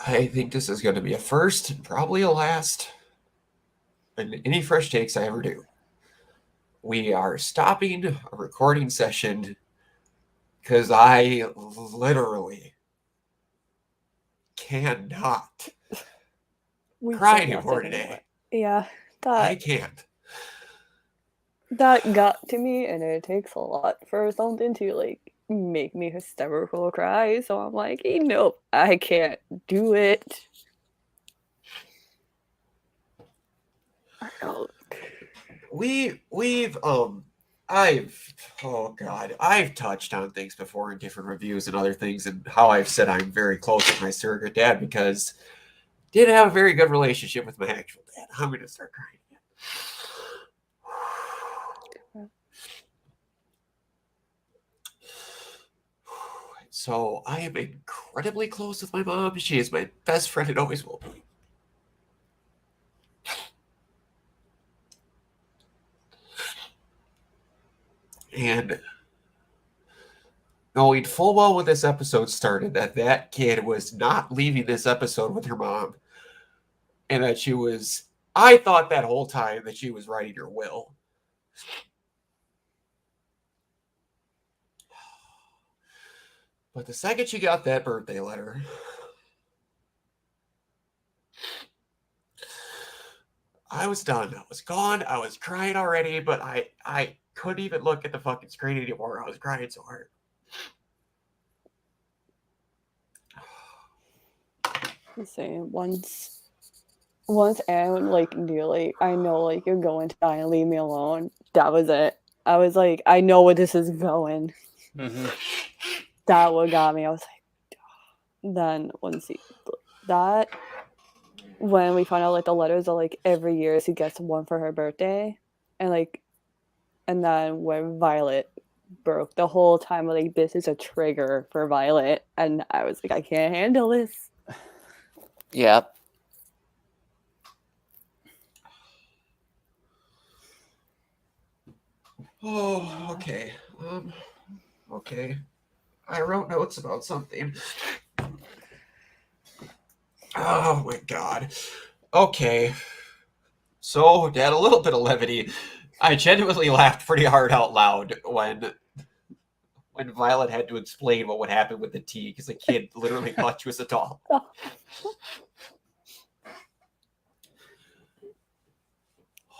I think this is going to be a first and probably a last in any fresh takes I ever do. We are stopping a recording session because I literally cannot cry anymore today. Yeah, I that can't. that got to me, and it takes a lot for something to like make me hysterical cry. So I'm like, nope, I can't do it. I don't. We've I've oh god, I've touched on things before in different reviews and other things and how I've said I'm very close with my surrogate dad because didn't have a very good relationship with my actual dad. I'm gonna start crying again. So I am incredibly close with my mom. She is my best friend and always will be. And knowing full well when this episode started that kid was not leaving this episode with her mom, and that she was. I thought that whole time that she was writing her will. But the second she got that birthday letter, I was done. I was gone. I was crying already, but I couldn't even look at the fucking screen anymore. I was crying so hard. Saying once Aaron like knew like I know like you're going to die and leave me alone. That was it. I was like, I know where this is going. Mm-hmm. That what got me. I was like, then once that when we found out like the letters are like every year she gets one for her birthday, and then when Violet broke the whole time, like this is a trigger for Violet, and I was like, I can't handle this. Yeah. Oh, okay. Okay. I wrote notes about something. Oh my god. Okay. So, to add a little bit of levity, I genuinely laughed pretty hard out loud when Violet had to explain what would happen with the tea because the kid literally thought she was a doll.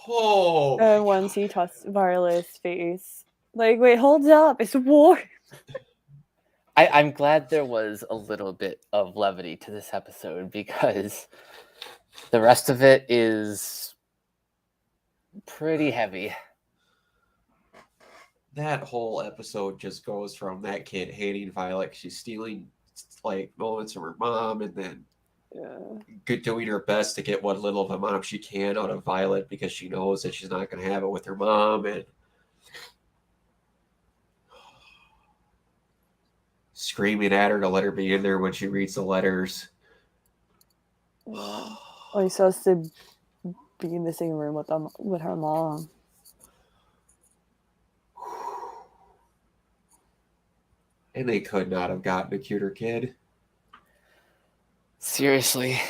Oh, And once he touched Violet's face, like, wait, hold up, it's war. I'm glad there was a little bit of levity to this episode because the rest of it is pretty heavy. that whole episode just goes from that kid hating Violet. She's stealing like moments from her mom, and then doing her best to get what little of a mom she can out of Violet because she knows that she's not going to have it with her mom, and screaming at her to let her be in there when she reads the letters. Oh, he's supposed to be in the same room with her mom. And they could not have gotten a cuter kid. Seriously.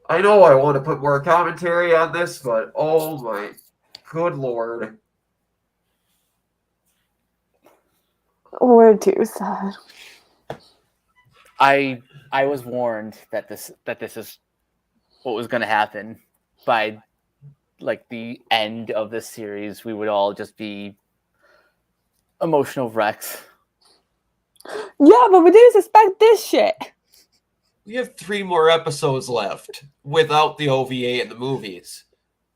I know I want to put more commentary on this, but oh my good lord. We're too sad. I was warned that this is what was going to happen. By like the end of this series, we would all just be emotional wrecks. Yeah, but we didn't suspect this shit. We have 3 more episodes left without the OVA and the movies.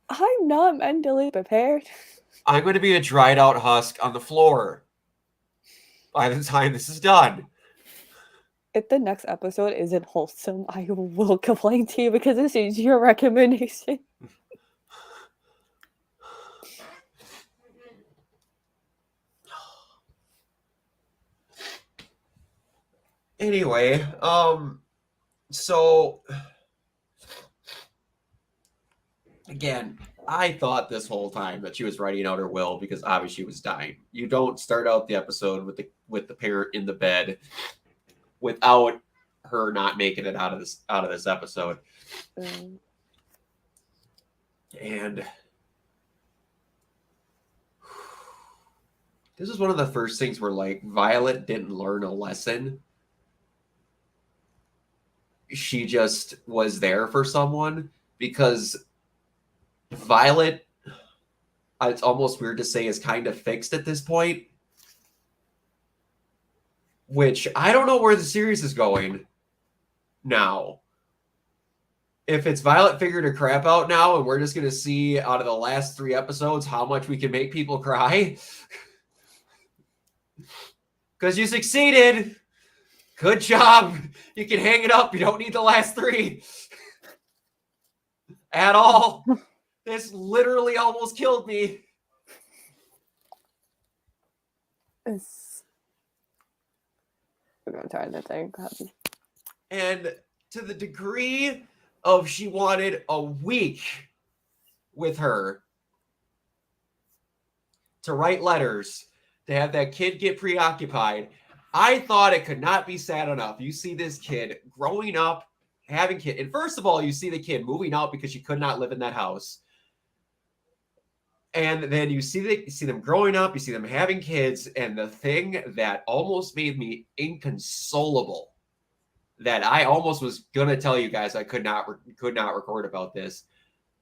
I'm not mentally prepared. I'm going to be a dried out husk on the floor by the time this is done. If the next episode isn't wholesome, I will complain to you because this is your recommendation. Anyway, so again, I thought this whole time that she was writing out her will because obviously she was dying. You don't start out the episode with the parent in the bed without her not making it out of this episode. And this is one of the first things where like Violet didn't learn a lesson. She just was there for someone because Violet, it's almost weird to say, is kind of fixed at this point. Which I don't know where the series is going now. If it's Violet figured her crap out now and we're just going to see out of the last 3 episodes how much we can make people cry. Because you succeeded. Good job. You can hang it up. You don't need the last 3 at all. This literally almost killed me. I'm trying to think. And to the degree of she wanted a week with her to write letters, to have that kid get preoccupied, I thought it could not be sad enough. You see this kid growing up, having kids. And first of all, you see the kid moving out because she could not live in that house. And then you see them growing up, you see them having kids, and the thing that almost made me inconsolable, that I almost was gonna tell you guys I could not record about this,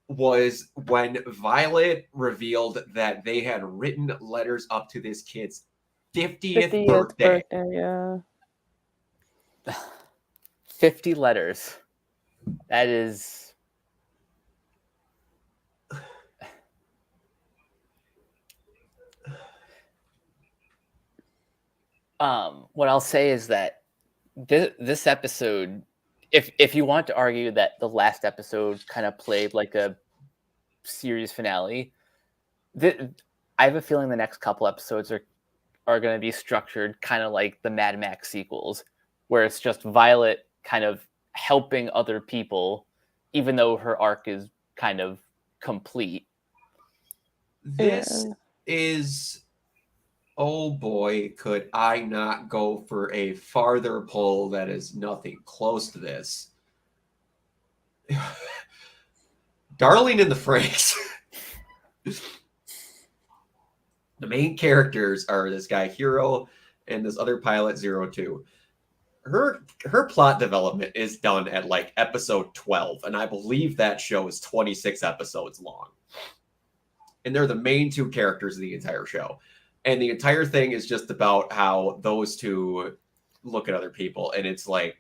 was when Violet revealed that they had written letters up to this kid's 50th birthday. Yeah. 50 letters. That is. What I'll say is that this episode, if you want to argue that the last episode kind of played like a series finale, I have a feeling the next couple episodes are going to be structured kind of like the Mad Max sequels, where it's just Violet kind of helping other people, even though her arc is kind of complete. This is... Oh boy, could I not go for a farther pull that is nothing close to this. Darling in the Franxx. The main characters are this guy Hero and this other pilot 02. Her plot development is done at like episode 12, and I believe that show is 26 episodes long. And they're the main 2 characters of the entire show. And the entire thing is just about how those 2 look at other people. And it's like,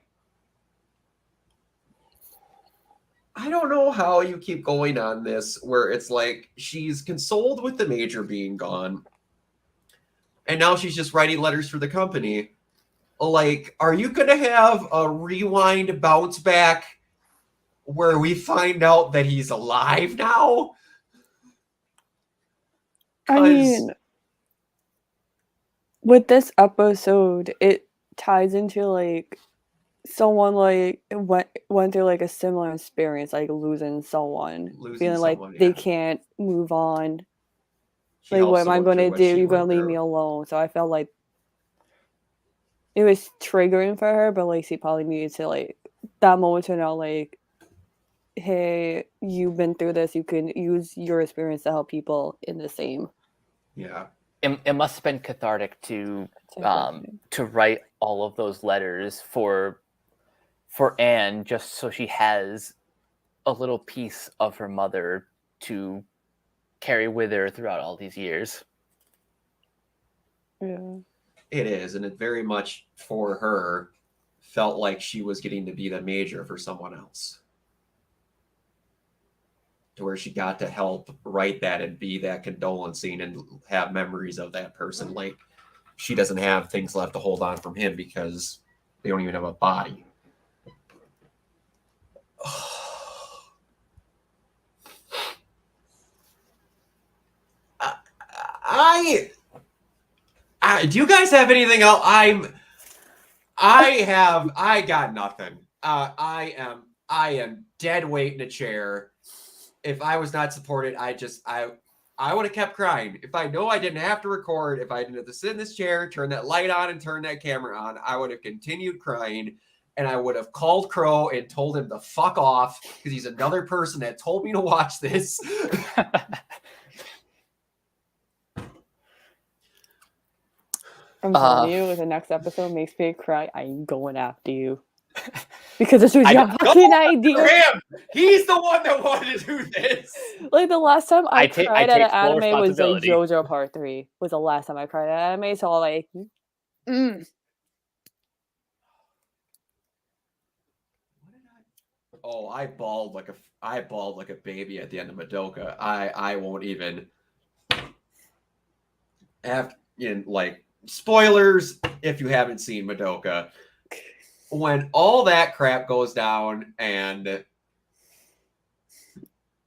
I don't know how you keep going on this, where it's like she's consoled with the Major being gone. And now she's just writing letters for the company. Like, are you going to have a rewind bounce back where we find out that he's alive now? I mean, with this episode, it ties into like someone like went through like a similar experience, like losing someone, feeling like they can't move on. Like, what am I going to do? You're going to leave me alone. So I felt like it was triggering for her, but like she probably needed to like that moment to know like, hey, you've been through this. You can use your experience to help people in the same. Yeah. It must have been cathartic to write all of those letters for Anne, just so she has a little piece of her mother to carry with her throughout all these years. Yeah. It is, and it very much for her felt like she was getting to be the Major for someone else. To where she got to help write that and be that condolencing and have memories of that person. Like, she doesn't have things left to hold on from him because they don't even have a body. Do you guys have anything else? I got nothing. I am dead weight in a chair. if I was not supported, I would have kept crying. If I know I didn't have to record, if I didn't have to sit in this chair, turn that light on, and turn that camera on, I would have continued crying, and I would have called Crow and told him to fuck off because he's another person that told me to watch this. I'm telling you, if the next episode makes me cry, I'm going after you. Because this was your fucking idea. Him. He's the one that wanted to do this. Like the last time I cried at take an full anime was like responsibility. JoJo Part 3 was the last time I cried at an anime. So like, Oh, I bawled like a baby at the end of Madoka. I won't even have like spoilers if you haven't seen Madoka. When all that crap goes down and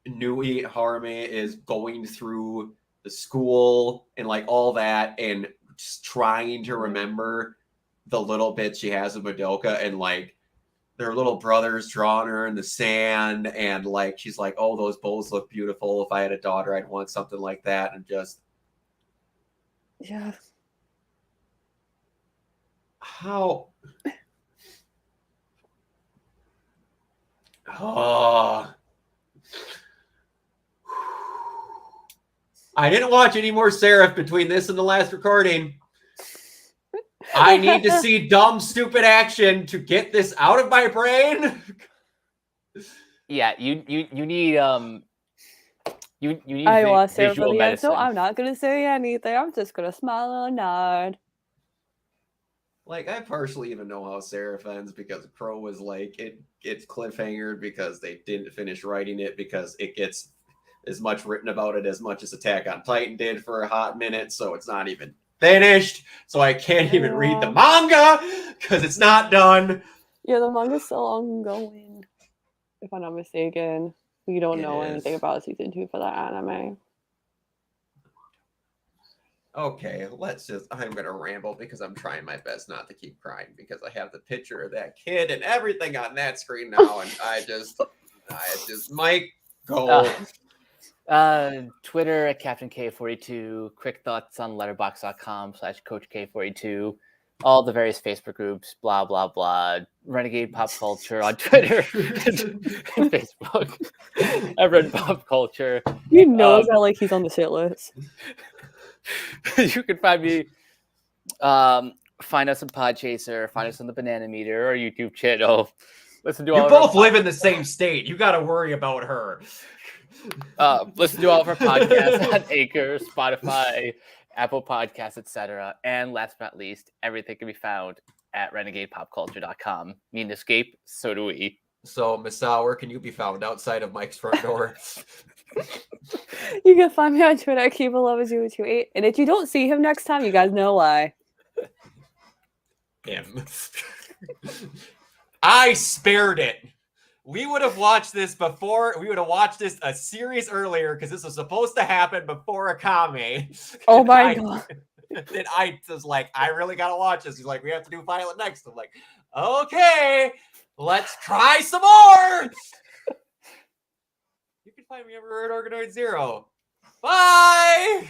Nui Harume is going through the school and like all that and just trying to remember the little bits she has of Madoka and like their little brothers drawing her in the sand and like she's like, oh, those bows look beautiful. If I had a daughter, I'd want something like that. And just yeah. How oh I didn't watch any more Seraph between this and the last recording. I need to see dumb, stupid action to get this out of my brain. Yeah, you need you need I watched it for visual the end, so medicine. I'm not gonna say anything. I'm just gonna smile and nod. Like, I partially even know how Seraph ends because Crow was like, it gets cliffhangered because they didn't finish writing it because it gets as much written about it as much as Attack on Titan did for a hot minute, so it's not even finished. So I can't even read the manga because it's not done. Yeah, the manga's still ongoing. If I'm not mistaken. We don't know anything about season 2 for that anime. Okay, I'm going to ramble because I'm trying my best not to keep crying because I have the picture of that kid and everything on that screen now. And I just, Mike, go. Twitter at Captain K42, quick thoughts on letterbox.com/CoachK42, all the various Facebook groups, blah, blah, blah, Renegade Pop Culture on Twitter and Facebook. I've read Pop Culture. He knows that like he's on the shit list. You can find me, find us on Podchaser, find us on the Banana Meter, our YouTube channel. Listen to all you both live in the same state. You got to worry about her. Listen to all of our podcasts on Anchor, Spotify, Apple Podcasts, etc. And last but not least, everything can be found at renegadepopculture.com. Need an escape? So do we. So, Masao, where can you be found outside of Mike's front door? You can find me on Twitter at Keep110028. And if you don't see him next time, you guys know why. Him. I spared it. We would have watched this before. We would have watched this a series earlier because this was supposed to happen before Akame. Oh my god. And I was like, I really got to watch this. He's like, we have to do Violet next. I'm like, okay, let's try some more. You can find me everywhere at Organoid Zero. Bye.